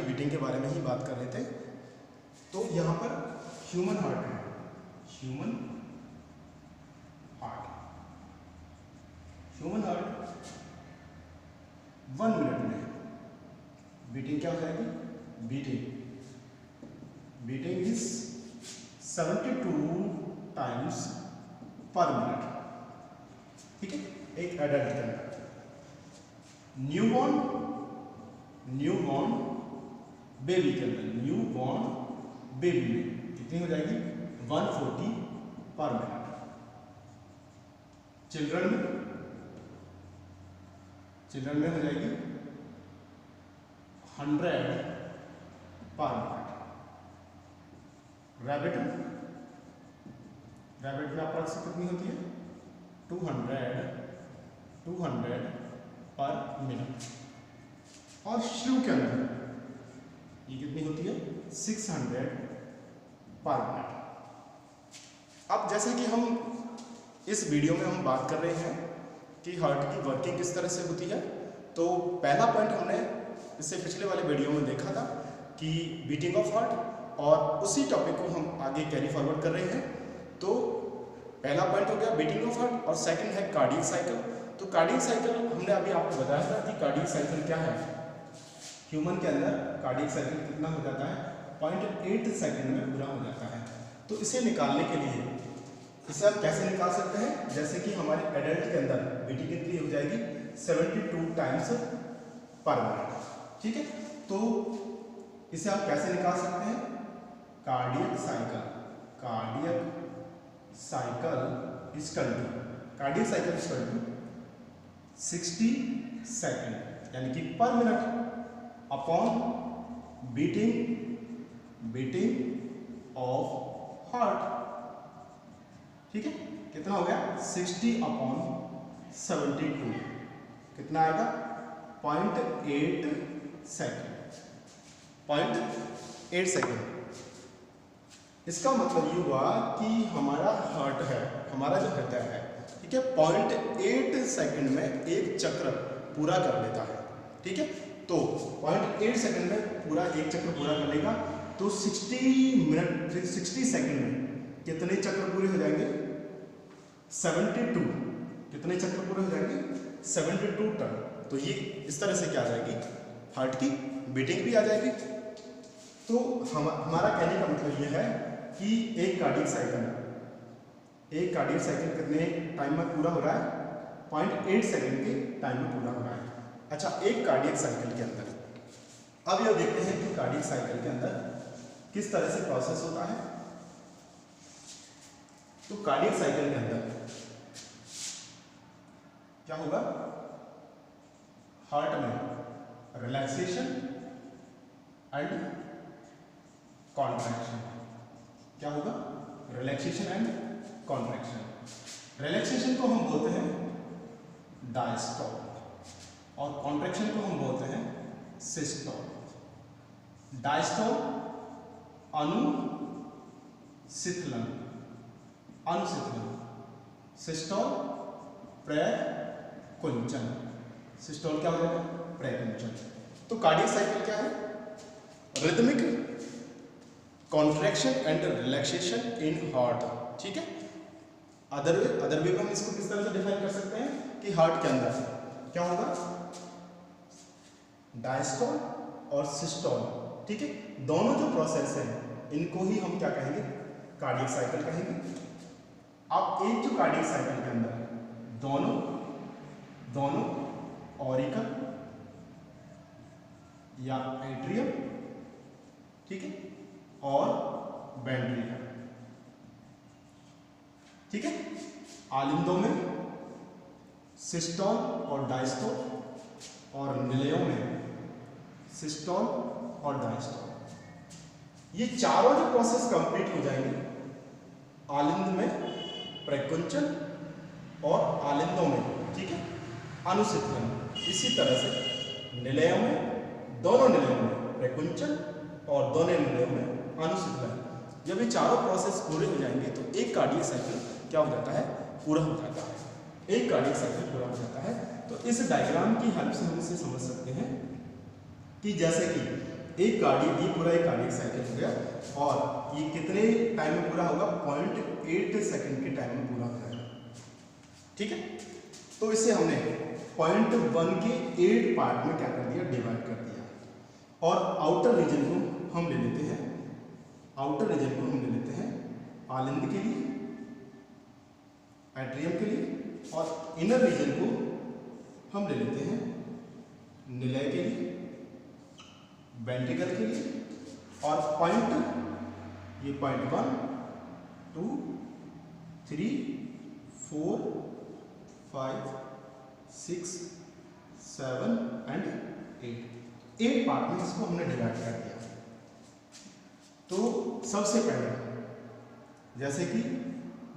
Beating के बारे में ही बात कर रहे थे। तो यहाँ पर ह्यूमन हार्ट है, ह्यूमन हार्ट 1 मिनट में बीटिंग क्या हो जाएगी, बीटिंग इज 72 टाइम्स पर मिनट। ठीक है, एक एडल्ट के अंदर। न्यूबॉर्न बेबी के अंदर, न्यूबॉर्न बेबी में कितनी हो जाएगी, 140 पर मिनट। चिल्ड्रन में हो जाएगी 100 पर मिनट। रैबिट में अप्रॉक्स कितनी होती है, 200 पर मिनट। और श्रू के अंदर ये कितनी होती है, 600 पर मिनट। अब जैसे कि हम इस वीडियो में हम बात कर रहे हैं कि हार्ट की वर्किंग किस तरह से होती है, तो पहला पॉइंट हमने इससे पिछले वाले वीडियो में देखा था कि बीटिंग ऑफ हार्ट, और उसी टॉपिक को हम आगे कैरी फॉरवर्ड कर रहे हैं। तो पहला पॉइंट हो गया बीटिंग ऑफ हार्ट, और सेकंड है कार्डियक साइकिल। तो कार्डियक साइकिल हमने अभी आपको बताया था कि कार्डियक साइकिल क्या है। ह्यूमन के अंदर कार्डियक साइकिल कितना हो जाता है, 0.8 सेकंड में पूरा हो जाता है। तो इसे निकालने के लिए इसे आप कैसे निकाल सकते हैं, जैसे कि हमारे एडल्ट के अंदर बीटिंग कितनी हो जाएगी, 72 टाइम्स पर मिनट। ठीक है, तो इसे आप कैसे निकाल सकते हैं, cardiac cycle equal to 60 second यानी कि per minute upon beating of heart. ठीक है, कितना हो गया, 60/72 कितना आएगा, 0.8 सेकंड। इसका मतलब ये हुआ कि हमारा हार्ट है, हमारा जो हृदय है, ठीक है, 0.8 सेकंड में एक चक्र पूरा कर लेता है। ठीक है, तो 0.8 सेकंड में पूरा एक चक्र पूरा कर लेगा, तो 60 सेकंड में कितने चक्र पूरे हो जाएंगे, 72। कितने चक्र पूरे हो जाएंगे, 72 टर्न। तो ये इस तरह से क्या आ जाएगी, हार्ट की बीटिंग भी आ जाएगी। तो हमारा कहने का मतलब ये है कि एक कार्डियक साइकिल कितने टाइम में पूरा हो रहा है, 0.8 सेकंड के टाइम में पूरा हो रहा है। अच्छा, एक कार्डियक साइकिल के अंदर अब यह देखते हैं कि कार्डियक साइकिल के अंदर किस तरह से प्रोसेस होता है। तो कार्डियक साइकिल के अंदर क्या होगा, हार्ट में रिलैक्सेशन एंड कॉन्ट्रैक्शन। क्या होगा, रिलैक्सेशन एंड कॉन्ट्रैक्शन। रिलैक्सेशन को हम बोलते हैं डायस्टॉल और कॉन्ट्रैक्शन को हम बोलते हैं सिस्टॉल। डायस्टॉल अनुशीतलन, सिस्टॉल प्रकुंचन। सिस्टॉल क्या हो जाएगा, प्रकुंचन। तो कार्डियक साइकिल क्या है, rhythmic contraction and relaxation in heart. ठीक है, अदर वे में हम इसको किस तरह से डिफाइन कर सकते हैं कि हार्ट के अंदर क्या होगा, डायस्टॉल और सिस्टॉल। ठीक है, दोनों जो प्रोसेस हैं इनको ही हम क्या कहेंगे, कार्डियक साइकिल कहेंगे। अब एक जो कार्डियक साइकिल के अंदर दोनों ऑरिकल या एट्रियम, ठीक है, और वेंट्रिकल, ठीक है, आलिंदों में सिस्टॉल और डायस्टॉल, और निलयों में सिस्टॉल और डायस्टॉल। ये चारों जो प्रोसेस कंप्लीट हो जाएंगे, आलिंद में प्रकुंचन और आलिंदों में, ठीक है, अनुशीतलन। इसी तरह से निलयों में, दोनों निलयों में प्रकुंचन और दोनों निलयों में अनुशीतलन। जब ये चारों प्रोसेस पूरे हो जाएंगे तो एक कार्डियक साइकिल क्या हो जाता है, पूरा हो जाता है। एक कार्डियक साइकिल पूरा हो जाता है। तो इस डायग्राम की हेल्प से हम इसे समझ सकते हैं कि जैसे कि एक पूरा एक कार्डियक साइकिल हो गया, और ये कितने टाइम में पूरा होगा? 0.8 सेकंड के टाइम में पूरा हो जाएगा। ठीक है, तो इसे हमने 0.1 के 8 पार्ट में क्या कर दिया? डिवाइड कर दिया। और आउटर रीजन को हम ले लेते हैं, आलिंद के लिए, एट्रियम के लिए, और इनर रीजन को हम ले लेते हैं निलय के लिए, वेंट्रिकल के लिए, और पॉइंट 1, 2, 3, 4, 5, 6, 7 एंड 8 पार्ट में इसको हमने डिवाइड कर दिया। तो सबसे पहले जैसे कि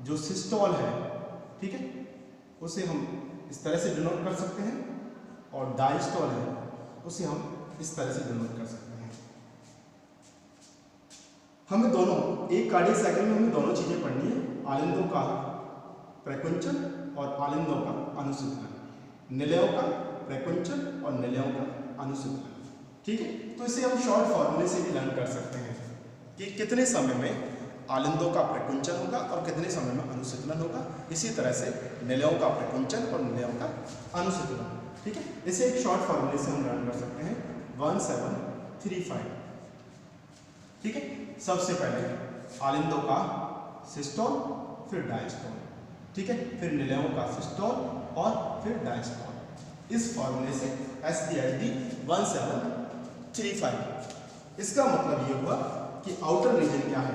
जो सिस्टोल है, ठीक है, उसे हम इस तरह से डिनोट कर सकते हैं, और डायस्टोल है उसे हम इस तरह से डिनोट कर सकते हैं। हमें दोनों, एक कार्डियक साइकिल में हमें दोनों चीजें पढ़नी है, आलिंदों का प्रकुंचन और आलिंदों का अनुसिंचलन, निलयों का प्रकुंचन और निलयों का अनुसिंचलन। ठीक है, तो इसे हम शॉर्ट फॉर्मूले से भी लर्न कर सकते हैं कि कितने समय में आलिंदों का प्रकुंचन होगा और कितने समय में अनुसिंचलन होगा। इसी तरह से निलयों का प्रकुंचन और निलयों का अनुसिंचलन। ठीक है, इसे एक शॉर्ट फॉर्मूले से हम लर्न कर सकते हैं, 1735। ठीक है, सबसे पहले आलिंदों का सिस्टोल, फिर डायस्टोल, ठीक है, फिर निलयों का सिस्टोल और फिर डायस्टोल। इस फॉर्मूले से SDHD 1735। इसका मतलब ये हुआ कि आउटर रीजन क्या है?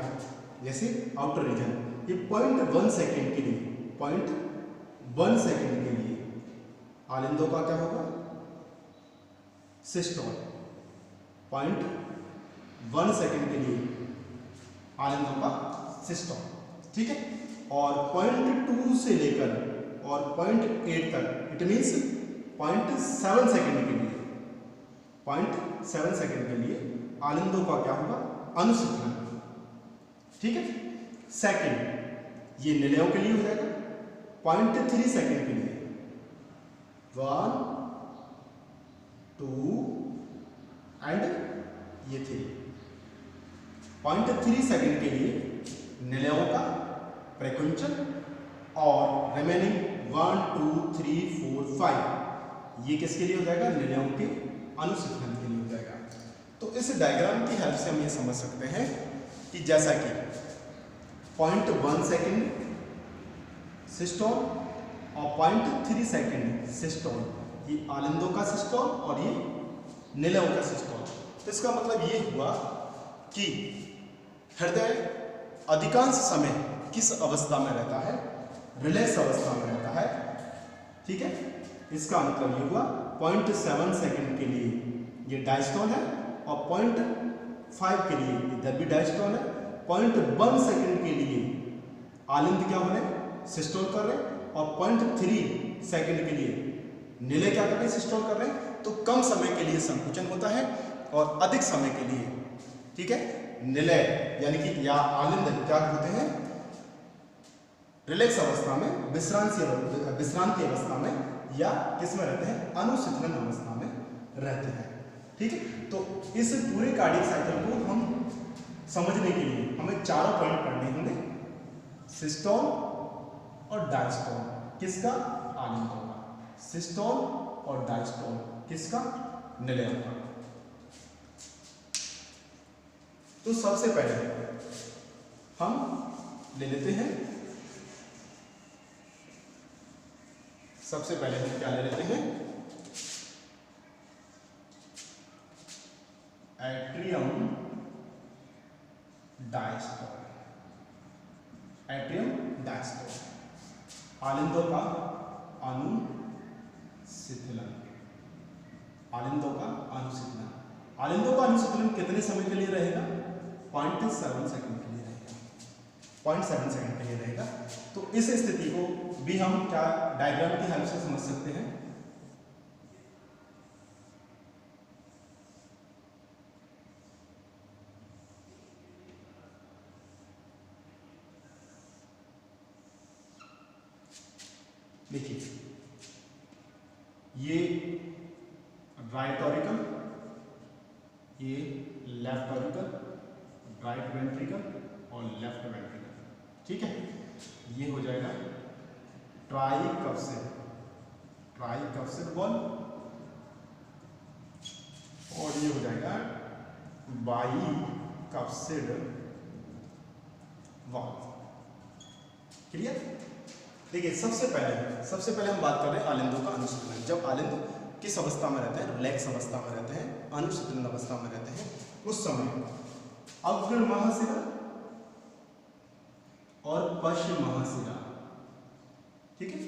जैसे आउटर रीजन ये 0.1 सेकेंड के लिए, 0.1 सेकेंड के लिए आलिंदों का क्या होगा? सिस्टोल। 0.1 सेकेंड के लिए आलिंदों का सिस्टोल। ठीक है, और 0.2 से लेकर और 0.8 तक, इट मीन्स 0.7 सेकेंड के लिए, 0.7 सेकेंड के लिए आलिंदों का क्या होगा? अनुसिंचलन। ठीक है, सेकेंड ये निलयों के लिए हो जाएगा, 0.3 सेकेंड के लिए 1, 2 एंड ये 3, 0.3 सेकेंड के लिए निलयों का प्रकुंचन, और रिमेनिंग 1, 2, 3, 4, 5 ये किसके लिए हो जाएगा? निलयों के अनुसिंचलन के लिए हो जाएगा। तो इस डायग्राम की हेल्प से हम ये समझ सकते हैं कि जैसा कि 0.1 सेकेंड सिस्टोल और 0.3 सेकेंड सिस्टोल, ये आलिंदों का सिस्टोल और ये निलयों का सिस्टोल। तो इसका मतलब ये हुआ कि हृदय अधिकांश समय किस अवस्था में रहता है? रिलैक्स अवस्था में रहता है। ठीक है, इसका मतलब ये हुआ 0.7 सेकेंड के लिए ये डायस्टोल है, और 0.5 के लिए इधर भी डायस्टोल है, 0.1 सेकेंड के लिए आलिंद क्या हो रहे हैं? सिस्टोल कर रहे हैं, और 0.3 सेकेंड के लिए निलय क्या कर रहे हैं? सिस्टोल कर रहे हैं। तो कम समय के लिए संकुचन होता है और अधिक समय के लिए, ठीक है, निलय यानी कि या आलिंद क्या होते हैं? रिलैक्स अवस्था में, विश्रांति अवस्था में, या किस में रहते हैं? अनुसिंचलन अवस्था में रहते हैं। ठीक है, तो इस पूरे कार्डियक साइकिल को हम समझने के लिए हमें चारों पॉइंट पढ़ने होंगे, सिस्टोल और डायस्टोल किसका? आलिंदों का। सिस्टोल और डायस्टोल किसका? निलयों का। तो सबसे पहले हम ले लेते हैं, सबसे पहले हम क्या ले लेते हैं? Atrium diastole. एट्रियम डायस्टोल आलिंदों का अनुसिंचलन, आलिंदों का अनुसिंचलन। आलिंदों का अनुसिंचलन कितने समय के लिए रहेगा? 0.7 सेकंड के लिए रहेगा, 0.7 सेकंड के लिए रहेगा। तो इस स्थिति को भी हम क्या डायग्राम की हेल्प से समझ सकते हैं? देखिए, ये राइट ऑरिकल, ये लेफ्ट ऑरिकल, राइट वेंट्रिकल और लेफ्ट वेंट्रिकल, ठीक है। ये हो जाएगा ट्राइकप्सिड वॉल और ये हो जाएगा बाइकप्सिड वॉल। क्लियर? देखिए सबसे पहले हम बात कर रहे हैं आलिंदों का अनुशीतलन। जब आलिंद किस अवस्था में रहते हैं? रिलैक्स अवस्था में रहते हैं, अनुशीतलन अवस्था में रहते हैं। उस समय अग्र महाशिरा और पश्च महाशिरा, ठीक है,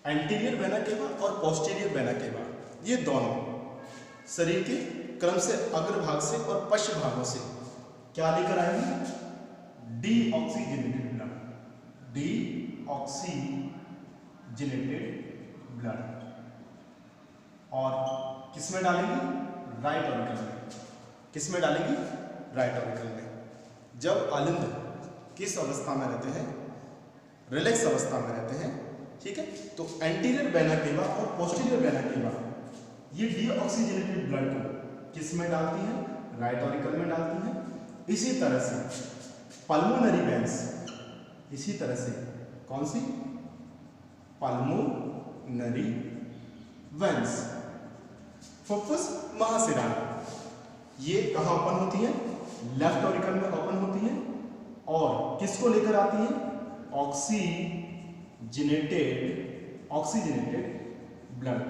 एंटीरियर वेना केवा और पोस्टीरियर वेना केवा, ये दोनों शरीर के क्रम से अग्र भाग से और पश्च भागों से क्या लेकर आएंगे? Deoxygenated blood. और किसमें डालेंगे? राइट ऑरिकल में। किसमें डालेंगे? राइट ऑरिकल में। जब आलिंद किस अवस्था में रहते हैं? रिलैक्स अवस्था में रहते हैं, ठीक है। तो एंटीरियर वेना केवा और पोस्टीरियर वेना केवा ये डीऑक्सीजनेटेड ब्लड को किस में डालती है? राइट ऑरिकल में डालती है। इसी तरह से पल्मोनरी वेन्स, इसी तरह से कौन सी? पल्मोनरी वेन्स, फुफ्फुस महाशिरा, ये कहाँ ओपन होती है? लेफ्ट ऑरिकल में ओपन होती है और किसको लेकर आती है? Oxygenated blood.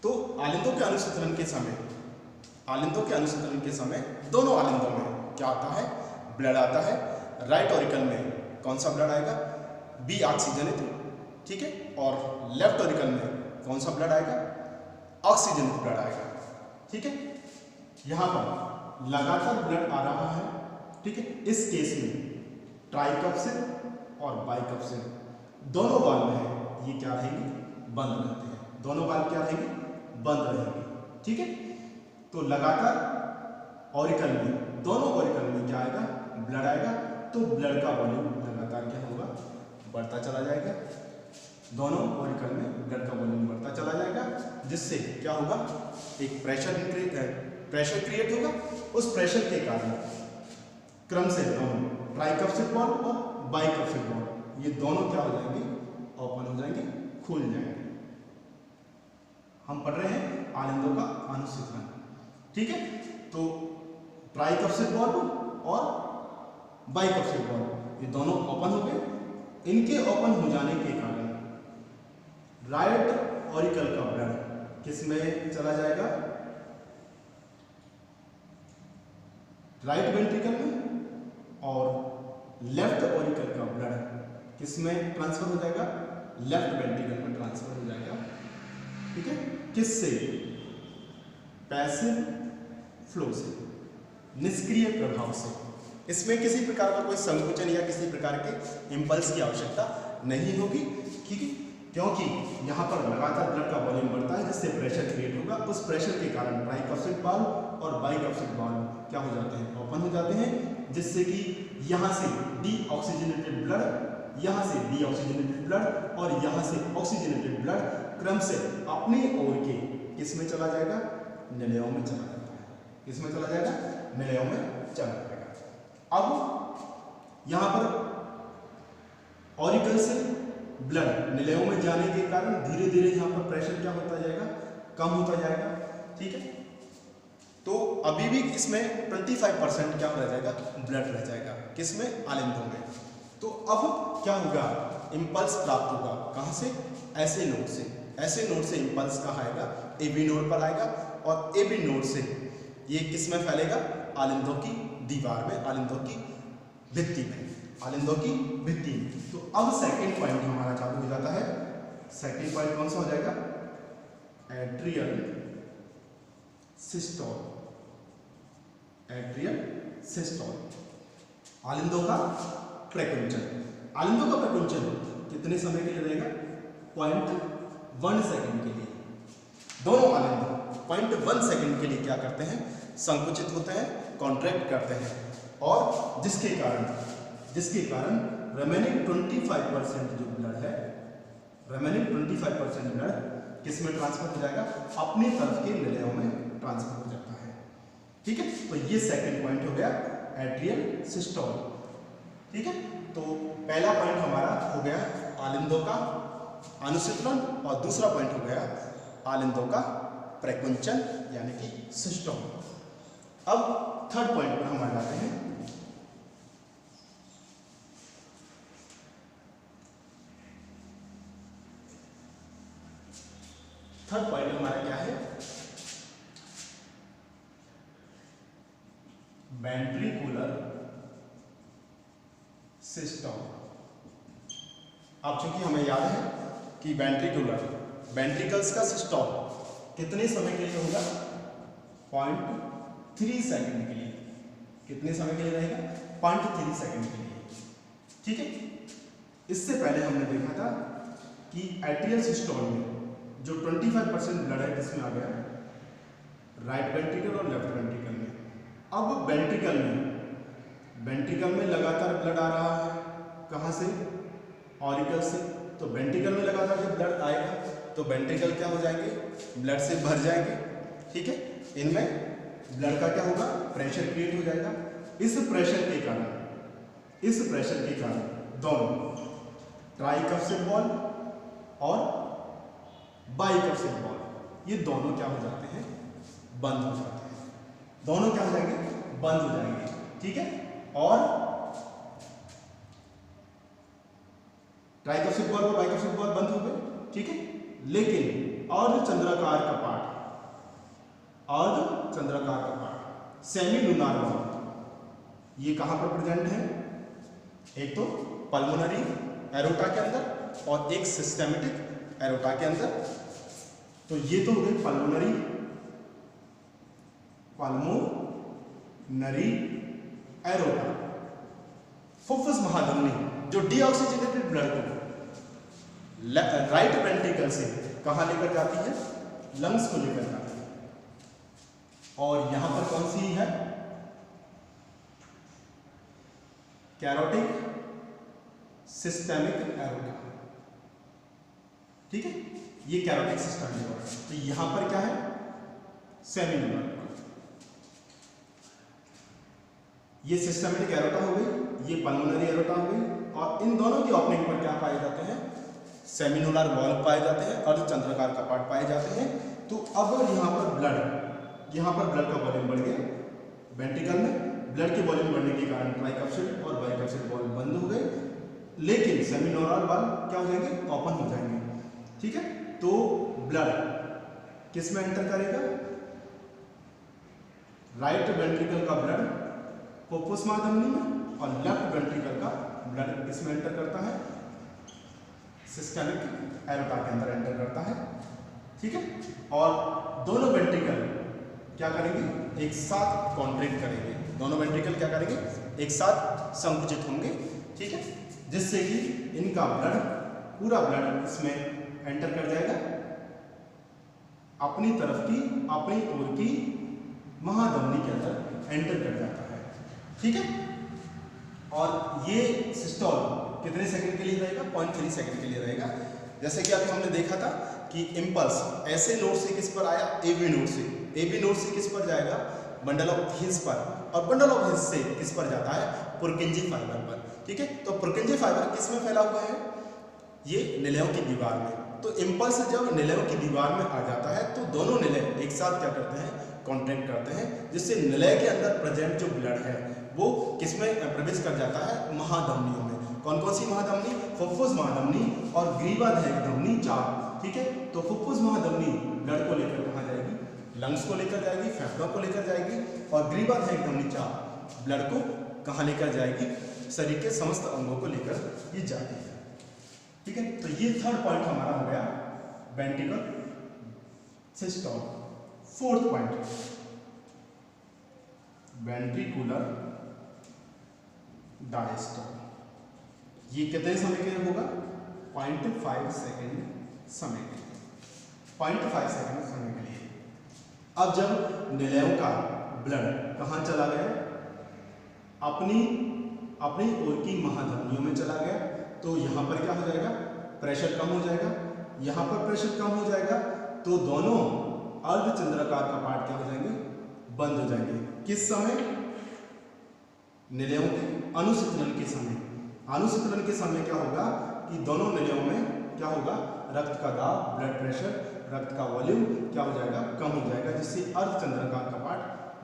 तो आलिंदों के अनुशीतलन के समय दोनों आलिंदों में क्या आता है? ब्लड आता है। राइट ऑरिकल में कौन सा ब्लड आएगा? बी ऑक्सीजनेटेड, ठीक है। और लेफ्ट ऑरिकल में कौन सा ब्लड आएगा? ऑक्सीजनेटेड ब्लड आएगा, ठीक है। यहां पर लगातार ब्लड आ रहा है, ठीक है। इस केस में ट्राइकप्सिड और बाइकप्सिड दोनों वाल्व हैं, ये क्या रहेंगे? बंद रहते हैं। दोनों वाल्व क्या रहेंगे? बंद रहेंगे, ठीक है। तो लगातार ऑरिकल में, दोनों ऑरिकल में क्या आएगा? ब्लड आएगा। तो ब्लड का वॉल्यूम लगातार क्या होगा? बढ़ता चला जाएगा। दोनों ऑरिकल में ब्लड का वॉल्यूम बढ़ता चला जाएगा, जिससे क्या होगा? एक प्रेशर क्रिएट होगा। उस प्रेशर के कारण क्रम से दोनों ट्राइकप्सिड वॉल्व और बाइकप्सिड वॉल्व ये दोनों क्या हो जाएंगे? ओपन हो जाएंगे, खुल जाएंगे। हम पढ़ रहे हैं आलिंदों का अनुशीतलन, ठीक है। तो ट्राइकप्सिड वॉल्व और बाइकप्सिड वॉल्व ये दोनों ओपन हो गए। इनके ओपन हो जाने के कारण राइट ऑरिकल का ब्लड किस में चला जाएगा? राइट वेंट्रिकल में। और लेफ्ट ऑरिकल का ब्लड किस में ट्रांसफर हो जाएगा? लेफ्ट वेंट्रिकल में ट्रांसफर हो जाएगा, ठीक है। किससे? पैसिव फ्लो से, निष्क्रिय प्रभाव से। इसमें किसी प्रकार का कोई संकुचन या किसी प्रकार के इंपल्स की आवश्यकता नहीं होगी, ठीक है। क्योंकि यहाँ पर लगातार ब्लड का वॉल्यूम बढ़ता है, जिससे प्रेशर क्रिएट होगा। उस प्रेशर के कारण ट्राइकप्सिड वाल्व और बाइकप्सिड वाल्व क्या हो जाते हैं? ओपन हो जाते हैं, जिससे कि यहाँ से डीऑक्सीजनेटेड ब्लड, यहाँ से डीऑक्सीजनेटेड ब्लड और यहाँ से ऑक्सीजनेटेड ब्लड क्रम से अपनी ओर के किस में चला जाएगा? निलयों में चला जाता है। किस में चला जाएगा? निलयों में चला जाएगा। अब यहाँ पर ऑरिकल से ब्लड निलयों में जाने के कारण धीरे धीरे यहाँ पर प्रेशर क्या होता जाएगा? कम होता जाएगा, ठीक है। तो अभी भी इसमें 25% क्या रह जाएगा? ब्लड रह जाएगा। किसमें? आलिंदों में। तो अब क्या होगा? इंपल्स प्राप्त होगा। कहाँ से? ऐसे नोड से। ऐसे नोड से इंपल्स कहाँ आएगा? एबी नोड पर आएगा और एबी नोड से ये किस में फैलेगा? आलिंदों की दीवार में, आलिंदों की भित्ति में, आलिंदों की भित्ति में। तो अब सेकंड पॉइंट हमारा चालू हो जाता है। सेकंड पॉइंट कौन सा हो जाएगा? Atrial systole. एट्रियल सिस्टोल, आलिंदों का प्रकुंचन। आलिंदों का प्रकुंचन कितने समय के लिए रहेगा? 0.1 सेकंड के लिए। दोनों आलिंद 0.1 सेकंड के लिए क्या करते हैं? संकुचित होते हैं, कॉन्ट्रैक्ट करते हैं, और जिसके कारण रिमेनिंग 25% जो ब्लड है, रिमेनिंग 25% ब्लड किस में ट्रांसफर हो जाएगा? अपनी तरफ के निलयों में ट्रांसफर हो जाता है। ठीक है, तो ये सेकंड पॉइंट हो गया एट्रियल सिस्टोल। ठीक है, तो पहला पॉइंट हमारा हो गया आलिंदों का अनुशीतलन और दूसरा पॉइंट हो गया आलिंदों का प्रकुंचन यानी कि सिस्टोल। अब थर्ड पॉइंट पर हम आ जाते हैं। थर्ड पॉइंट हमारा क्या है? Ventricular system. अब चूंकि हमें याद है कि वेंट्रिकल्स का सिस्टम कितने समय के लिए होगा? 0.3 सेकंड के लिए। कितने समय के लिए रहेगा? 0.3 सेकंड के लिए। ठीक है, इससे पहले हमने देखा था कि एट्रियल सिस्टोल में जो 25% ब्लड है किसमें आ गया? राइट वेंट्रिकल और लेफ्ट वेंट्रिकल में। अब वेंट्रिकल में लगातार ब्लड आ रहा है, कहाँ से? ऑरिकल से। तो वेंट्रिकल में लगातार जब ब्लड आएगा तो वेंट्रिकल क्या हो जाएंगे? ब्लड से भर जाएंगे। ठीक है, इनमें ब्लड का क्या होगा? प्रेशर क्रिएट हो जाएगा। इस प्रेशर के कारण दोनों ट्राइकप्सिड वॉल और बाइकप्सिड वॉल ये दोनों क्या हो जाते हैं? बंद हो जाते हैं। दोनों क्या हो जाएंगे? बंद हो जाएंगे। ठीक है, और ट्राइकप्सिड वॉल और बाइकप्सिड वॉल बंद हो गए। ठीक है, लेकिन अर्धचंद्राकार कपाट सेमीलुनार वॉल ये कहां पर प्रेजेंट है? एक तो पल्मोनरी एरोटा के अंदर और एक सिस्टेमेटिक एरोटा के अंदर। तो ये तो हो गई पल्मोनरी एरोटा। फुफ्फुस महाधमनी जो डीऑक्सीजनेटेड ब्लड को राइट वेंट्रिकल से कहां लेकर जाती है? लंग्स को लेकर जाती है। और यहां पर कौन सी है? कैरोटिक सिस्टेमिक एरोटा। ठीक है, ये कैरोटिक सिस्टेमिक एरोटा। तो यहां पर क्या है? सेमिलुनर। ये सिस्टेमेटिक एरोटा हो गई, ये पल्मोनरी एरोटा हो गई, और इन दोनों की ओपनिंग पर क्या पाए जाते हैं? सेमिनुलर वॉल पाए जाते हैं, अर्धचंद्राकार कपाट पाए जाते हैं। तो अब यहाँ पर ब्लड का वॉल्यूम बढ़ गया। वेंट्रिकल में ब्लड के वॉल्यूम बढ़ने के कारण ट्राइकप्सिड और बाइकप्सिड वॉल बंद हो गए, लेकिन सेमिनुलर वॉल क्या हो जाएंगे? ओपन हो जाएंगे। ठीक है, तो ब्लड किस में एंटर करेगा? राइट वेंट्रिकल का ब्लड फुफ्फुस महाधमनी में, और लेफ्ट वेंट्रिकल का ब्लड किस में एंटर करता है? सिस्टेमिक एरोटा के अंदर एंटर करता है। ठीक है, और दोनों वेंट्रिकल क्या करेंगे? एक साथ कॉन्ट्रैक्ट करेंगे। दोनों वेंट्रिकल क्या करेंगे? एक साथ संकुचित होंगे। ठीक है, जिससे कि इनका पूरा ब्लड इसमें एंटर कर जाएगा, अपनी ओर की महाधमनी के अंदर एंटर कर जाता है। ठीक है, और ये सिस्टोल कितने सेकंड के लिए रहेगा? 0.3 सेकंड के लिए रहेगा। जैसे कि अभी हमने देखा था कि इम्पल्स ऐसे नोड से किस पर आया? एबी नोड से किस पर जाएगा? बंडल ऑफ हिल्स पर, और बंडल ऑफ हिल्स से किस पर जाता है? पुरकिंजी फाइबर पर। ठीक है, तो पुरकिंजी फाइबर किस में फैला हुआ है? ये निलयों की दीवार में। तो इम्पल्स जब निलयों की दीवार में आ जाता है तो दोनों निलय एक साथ क्या करते हैं? कॉन्ट्रैक्ट करते हैं, जिससे निलय के अंदर प्रेजेंट जो ब्लड है वो किसमें प्रवेश कर जाता है? महाधमनियों में। कौन कौन सी महाधमनी? फुफ्फुस महाधमनी और ग्रीवाधायक धमनी 4। ठीक है, तो फुफ्फुस महाधमनी ब्लड को लेकर कहाँ जाएगी? लंग्स को लेकर जाएगी, फेफड़ों को लेकर जाएगी, और ग्रीवाधायक धमनी 4 ब्लड को कहाँ लेकर जाएगी? शरीर के समस्त अंगों को लेकर ये जाती है। ठीक है, तो ये थर्ड पॉइंट हमारा हो गया ventricle system. Fourth point ventricular diastole. ये कितने समय के लिए होगा? 0.5 सेकंड समय के लिए। 0.5 सेकंड समय के लिए। अब जब निलयों का ब्लड कहाँ चला गया? अपनी ओर की महाधमनियों में चला गया, तो यहाँ पर क्या हो जाएगा? प्रेशर कम हो जाएगा। यहाँ पर प्रेशर कम हो जाएगा तो दोनों अर्धचंद्राकार कपाट क्या हो जाएंगे? बंद हो जाएंगे। किस समय? निलयों के अनुशीतलन के समय। अनुशीतलन के समय क्या होगा कि दोनों निलयों में क्या होगा, रक्त का दाब, ब्लड प्रेशर, रक्त का वॉल्यूम क्या हो जाएगा, कम हो जाएगा, जिससे अर्धचंद्राकार कपाट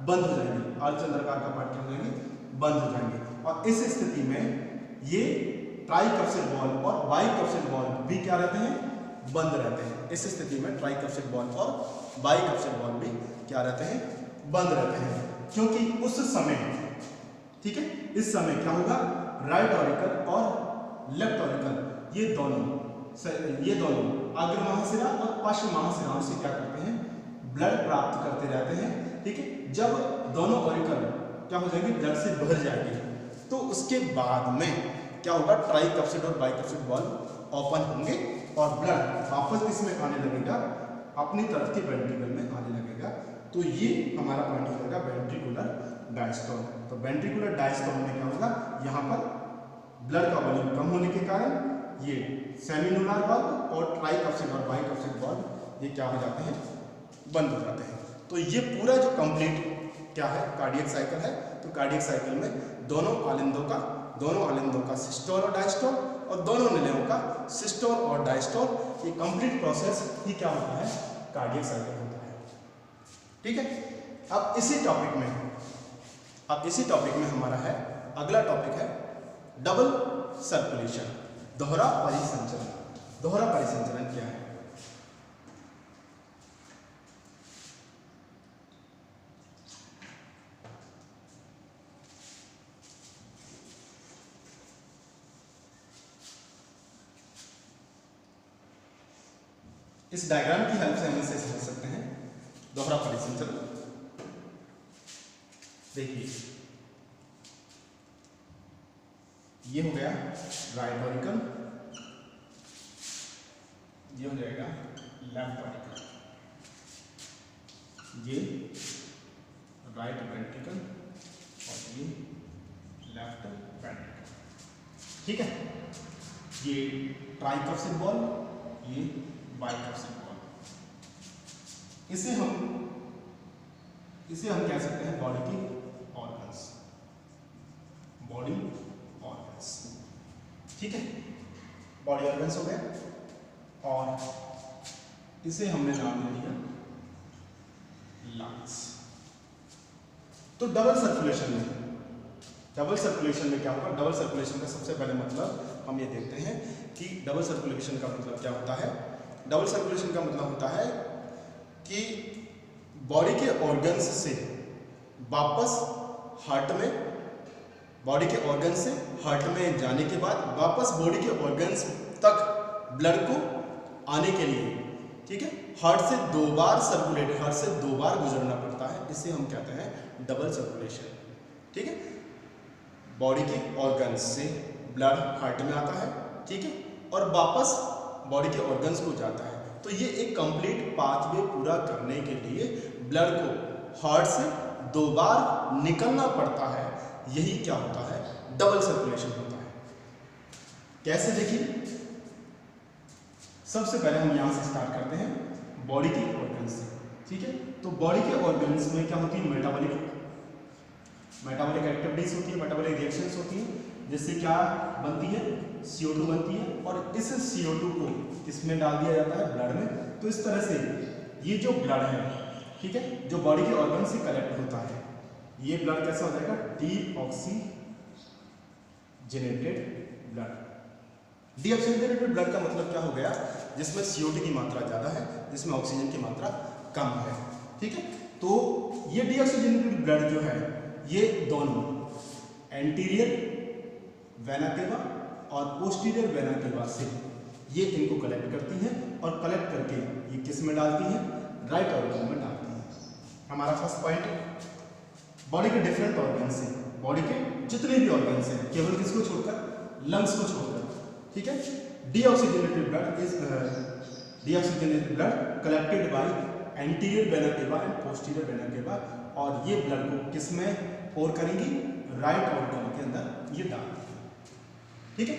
बंद हो जाएंगे। अर्धचंद्राकार कपाट क्या हो जाएंगे, बंद हो जाएंगे। और इस स्थिति में ये ट्राइकप्सिड वॉल्व और बाइकप्सिड वॉल्व भी क्या रहते हैं, बंद रहते हैं। इस स्थिति में ट्राइकप्सिड वॉल्व और बाइकप्सिड वॉल्व भी क्या रहते हैं, बंद रहते हैं, क्योंकि उस समय, ठीक है, इस समय क्या होगा, राइट ऑरिकल और लेफ्ट ऑरिकल ये दोनों अग्र महाशिरा और पश्च महाशिराओं से क्या करते हैं, ब्लड प्राप्त करते रहते हैं। ठीक है, जब दोनों ऑरिकल क्या हो जाएंगे, ब्लड से भर जाएंगे, तो उसके बाद में क्या होगा, ट्राइकप्सिड और बाइकप्सिड वॉल्व ओपन होंगे और ब्लड वापस किसमें आने लगेगा, अपनी तरफ के वेंट्रिकल में आने लगेगा। तो ये हमारा पॉइंट हो जाएगा वेंट्रिकुलर डायस्टोल। तो वेंट्रिकुलर डायस्टोल में क्या होगा, यहाँ पर ब्लड का वॉल्यूम कम होने के कारण ये सेमिनुलर वाल्व और ट्राइकप्सिड और बाइकप्सिड वाल्व ये क्या हो जाते हैं, बंद हो जाते हैं। तो ये पूरा जो कंप्लीट क्या है, कार्डियक साइकिल है। तो कार्डियक साइकिल में दोनों आलिंदों का सिस्टोल और डायस्टोल और दोनों निलयों का सिस्टोल और डायस्टोल, ये कंप्लीट प्रोसेस ही क्या होता है, कार्डियक साइकिल होता है। ठीक है, अब इसी टॉपिक में हमारा है अगला टॉपिक है डबल सर्कुलेशन, दोहरा परिसंचरण। दोहरा परिसंचरण क्या है? इस डायग्राम की हेल्प से हम इसे समझ सकते हैं। दोहरा परिसंचरण देखिए, ये हो गया राइट ऑरिकल, ये हो जाएगा लेफ्ट ऑरिकल, ये राइट वेंट्रिकल और ये लेफ्ट वेंट्रिकल। ठीक है, ये ट्राइकप्सिड वॉल्व, ये बाइकप्सिड वॉल्व। इसे हम कह सकते हैं बॉडी की ऑर्गन्स, बॉडी ऑर्गन्स। ठीक है, बॉडी ऑर्गन्स हो गए और इसे हमने नाम दे दिया लंग्स। तो डबल सर्कुलेशन में क्या होगा, डबल सर्कुलेशन का सबसे पहले मतलब हम ये देखते हैं कि डबल सर्कुलेशन का मतलब क्या होता है। डबल सर्कुलेशन का मतलब होता है कि बॉडी के ऑर्गन्स से वापस हार्ट में, बॉडी के ऑर्गन से हार्ट में जाने के बाद वापस बॉडी के ऑर्गन्स तक ब्लड को आने के लिए, ठीक है, हार्ट से दो बार गुजरना पड़ता है। इसे हम कहते हैं डबल सर्कुलेशन। ठीक है, बॉडी के ऑर्गन्स से ब्लड हार्ट में आता है, ठीक है, और वापस बॉडी के ऑर्गन्स को जाता है। तो ये एक कंप्लीट पाथवे पूरा करने के लिए ब्लड को हार्ट से दो बार निकलना पड़ता है। यही क्या होता है, डबल सर्कुलेशन होता है। कैसे, देखिए, सबसे पहले हम यहां से स्टार्ट करते हैं बॉडी के ऑर्गन्स से। ठीक है, तो बॉडी के ऑर्गन्स में क्या होती है, मेटाबॉलिक एक्टिविटीज होती है, मेटाबॉलिक रिएक्शंस होती है, जिससे क्या बनती है, CO2 बनती है, और इस CO2 को किसमें डाल दिया जाता है, ब्लड में। तो इस तरह से ये जो ब्लड है, ठीक है, जो बॉडी के ऑर्गन से कलेक्ट होता है, ये ब्लड कैसा हो जाएगा, डीऑक्सीजनेटेड ब्लड। डीऑक्सीजनेटेड ब्लड का मतलब क्या हो गया, जिसमें CO2 की मात्रा ज़्यादा है, जिसमें ऑक्सीजन की मात्रा कम है। ठीक है, तो ये डीऑक्सीजनेटेड ब्लड जो है, ये दोनों एंटीरियर वेना केवा और पोस्टीरियर वेना केवा से ये इनको कलेक्ट करती हैं, और कलेक्ट करके ये किस में डालती हैं, राइट ऑर्गन में डालती हैं। हमारा फर्स्ट पॉइंट, बॉडी के डिफरेंट ऑर्गन से, बॉडी के जितने भी ऑर्गन हैं, केवल किसको छोड़कर, लंग्स को छोड़कर। ठीक है, deoxygenated blood collected by anterior vena cava and posterior vena cava, और ये ब्लड को किस में और करेंगी, राइट ऑरिकल के अंदर ये डालती है। ठीक है,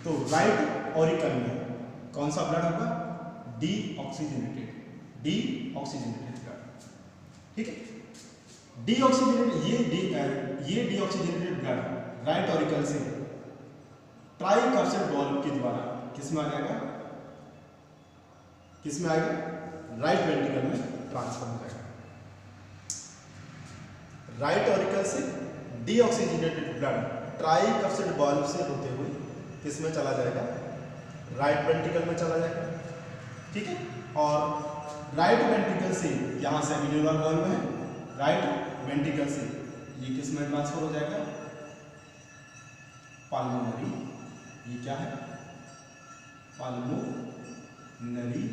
तो राइट ऑरिकल में कौन सा ब्लड होगा, डीऑक्सीजनेटेड ब्लड। ठीक है, ये डीऑक्सीजनेटेड ब्लड राइट ऑरिकल से ट्राइकप्सिड वाल्व के द्वारा किसमें आ जाएगा, किसमें आएगा, राइट वेंट्रिकल में ट्रांसफर हो जाएगा। राइट ऑरिकल से डीऑक्सीजनेटेड ब्लड ट्राइकप्सिड वाल्व से होते हुए किसमें चला जाएगा, राइट वेंट्रिकल में चला जाएगा। ठीक है, और राइट वेंट्रिकल से यहां सेमिन्यूलर वाल्व है, राइट वेंट्रिकल से ये किस में ट्रांसफर हो जाएगा, पल्मोनरी, ये क्या है, पल्मोनरी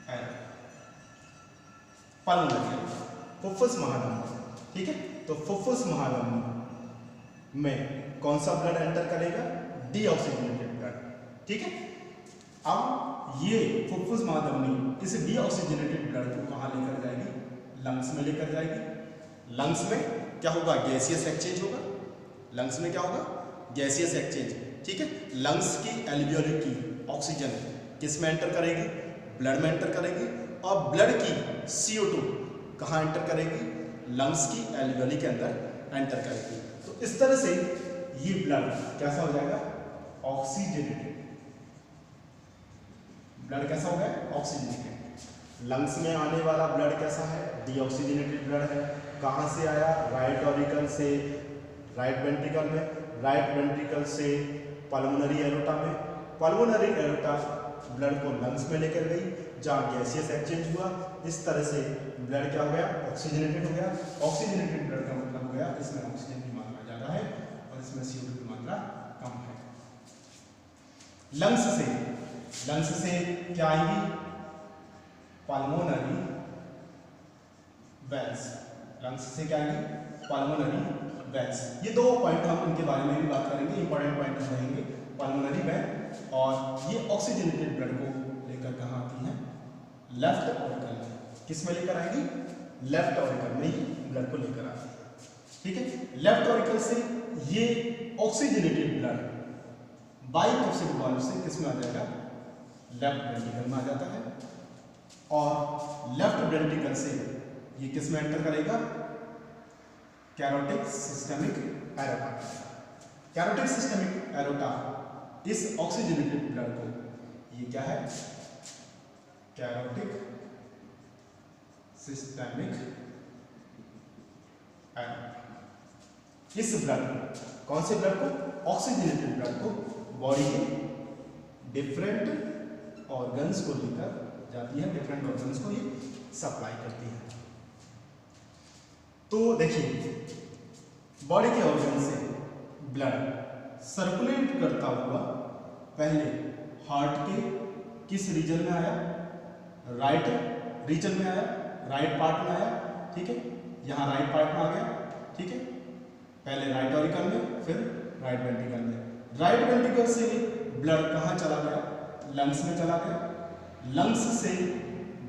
एरोटा, पल्मोनरी फुफ्फुस महाधमनी। ठीक है, तो फुफ्फुस महाधमनी में कौन सा ब्लड एंटर करेगा, डीऑक्सीजनेटेड ब्लड। ठीक है, अब ये फुफ्फुस महाधमनी इस डीऑक्सीजनेटेड ब्लड को कहां लेकर जाएगी, लंग्स में लेकर जाएगी। लंग्स में क्या होगा, गैसियस एक्सचेंज होगा। लंग्स में क्या होगा, गैसियस एक्सचेंज। ठीक है, लंग्स की एल्वियोली की ऑक्सीजन किस में एंटर करेगी, ब्लड में एंटर करेगी, और ब्लड की CO2 कहाँ एंटर करेगी, लंग्स की एल्वियोली के अंदर एंटर करेगी। तो इस तरह से ये ब्लड कैसा हो जाएगा, ऑक्सीजनेटेड। ब्लड कैसा हो गया, ऑक्सीजनेटेड। लंग्स में आने वाला ब्लड कैसा है, डीऑक्सीजनेटेड ब्लड है। कहाँ से आया, राइट ऑरिकल से राइट वेंट्रिकल में, राइट वेंट्रिकल से पल्मोनरी एरोटा में, पल्मोनरी एरोटा ब्लड को लंग्स में लेकर गई जहाँ गैसियस एक्सचेंज हुआ। इस तरह से ब्लड क्या हो गया, ऑक्सीजनेटेड हो गया। ऑक्सीजनेटेड ब्लड का मतलब हो गया इसमें ऑक्सीजन की मात्रा ज़्यादा है और इसमें CO2 की मात्रा कम है। लंग्स से क्या आएंगी, पल्मोनरी वेन्स। लंग्स से क्या आएंगी, पल्मोनरी वेन्स। ये दो पॉइंट हम इनके बारे में भी बात करेंगे, इंपॉर्टेंट पॉइंट रहेंगे, पल्मोनरी वेन। और ये ऑक्सीजनेटेड ब्लड को लेकर कहाँ आती हैं, लेफ्ट ऑरिकल में। किस में लेकर आएगी, लेफ्ट ऑरिकल में ही ब्लड को लेकर आती है। ठीक है, लेफ्ट ऑरिकल से ये ऑक्सीजनेटेड ब्लड बाइकप्सिड वाल्व से किस में आ जाएगा, लेफ्ट वेंट्रिकल में आ जाता है। और लेफ्ट वेंट्रिकल से ये किस में एंटर करेगा, कैरोटिक सिस्टमिक एरोटा। कैरोटिक सिस्टमिक एरोटा इस ऑक्सीजनेटेड ब्लड को, ये क्या है, कैरोटिक सिस्टमिक एरोटा। इस ब्लड, कौन से ब्लड को, ऑक्सीजनेटेड ब्लड को बॉडी के डिफरेंट ऑर्गन्स को लेकर जाती है, डिफरेंट ऑर्गन्स को ये सप्लाई करती है। तो देखिए, बॉडी के ऑर्गन से ब्लड सर्कुलेट करता हुआ पहले हार्ट के किस रीजन में आया, राइट रीजन में आया, राइट पार्ट में आया। ठीक है, यहाँ राइट पार्ट में आ गया। ठीक है, पहले राइट ऑरिकल में, फिर राइट वेंट्रिकल में। राइट वेंट्रिकल से ब्लड कहाँ चला गया, लंग्स में चला गया। लंग्स से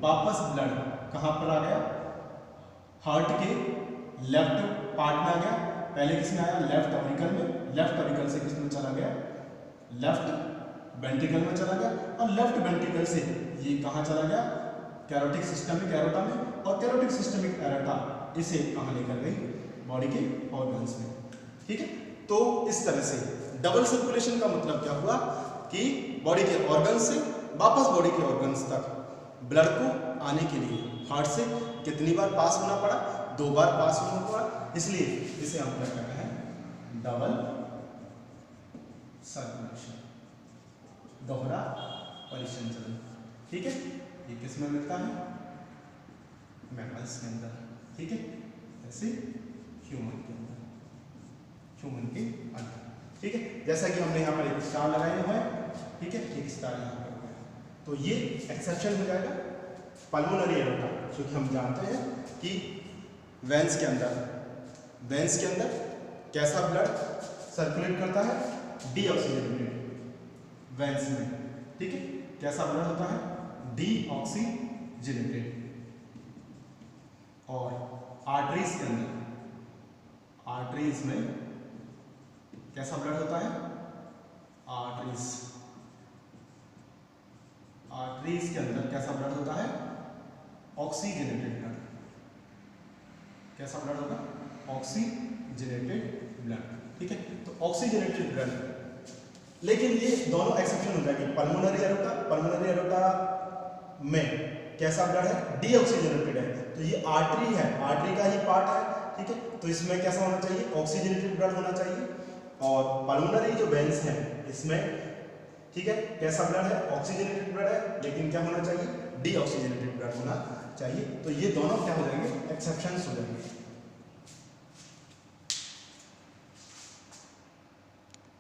वापस ब्लड कहाँ पर आ गया, हार्ट के लेफ्ट पार्ट में आ गया। पहले किसमें आया, लेफ्ट ऑरिकल में। लेफ्ट ऑरिकल से किसमें चला गया, लेफ्ट वेंट्रिकल में चला गया। और लेफ्ट वेंट्रिकल से ये कहाँ चला गया, कैरोटिक सिस्टमिक एरोटा में। और कैरोटिक सिस्टमिक एरोटा इसे कहाँ लेकर गई, बॉडी के ऑर्गन्स में। ठीक है, तो इस तरह से डबल सर्कुलेशन का मतलब क्या हुआ कि बॉडी के ऑर्गन्स से वापस बॉडी के ऑर्गन्स तक ब्लड को आने के लिए हार्ट से कितनी बार पास होना पड़ा, 2 बार पास होना पड़ा। इसलिए इसे हम क्या कहते हैं, डबल सर्कुलेशन, दोहरा परिसंचरण। ठीक है, ये किस में मिलता है, मैमल्स के अंदर। ठीक है, जैसे ह्यूमन के अंदर, ह्यूमन के अंदर। ठीक है, जैसा कि हमने यहाँ पर एक स्टार लगाए हुए हैं। ठीक है, एक स्टार यहाँ पर, तो ये एक्सेप्शन हो जाएगा पल्मोनरी एरोटा, क्योंकि हम जानते हैं कि वेंस के अंदर कैसा ब्लड सर्कुलेट करता है, डीऑक्सीजनेटेड वेंस में। ठीक है, कैसा ब्लड होता है, डीऑक्सीजनेटेड। और आर्टरीज के अंदर, आर्टरीज में कैसा ब्लड होता है, आर्टरीज के अंदर कैसा ब्लड होता है, ऑक्सीजनेटेड ब्लड। कैसा ब्लड होगा? Oxygenated blood. ठीक है, तो ऑक्सीजनेटेड ब्लड, लेकिन ये दोनों एक्सेप्शन हो जाएगी। पल्मोनरी एरोटा में कैसा ब्लड है? डीऑक्सीजनेटेड है, तो ये आर्टरी है, आर्टरी का ही पार्ट है। ठीक है, तो इसमें कैसा होना चाहिए? ऑक्सीजनेटेड ब्लड होना चाहिए। और पल्मोनरी जो वेन्स हैं इसमें, ठीक है, कैसा ब्लड है? ऑक्सीजनेटेड ब्लड है, लेकिन क्या होना चाहिए? डीऑक्सीजनेटेड ब्लड होना चाहिए। तो ये दोनों क्या हो जाएंगे? एक्सेप्शंस हो जाएंगे।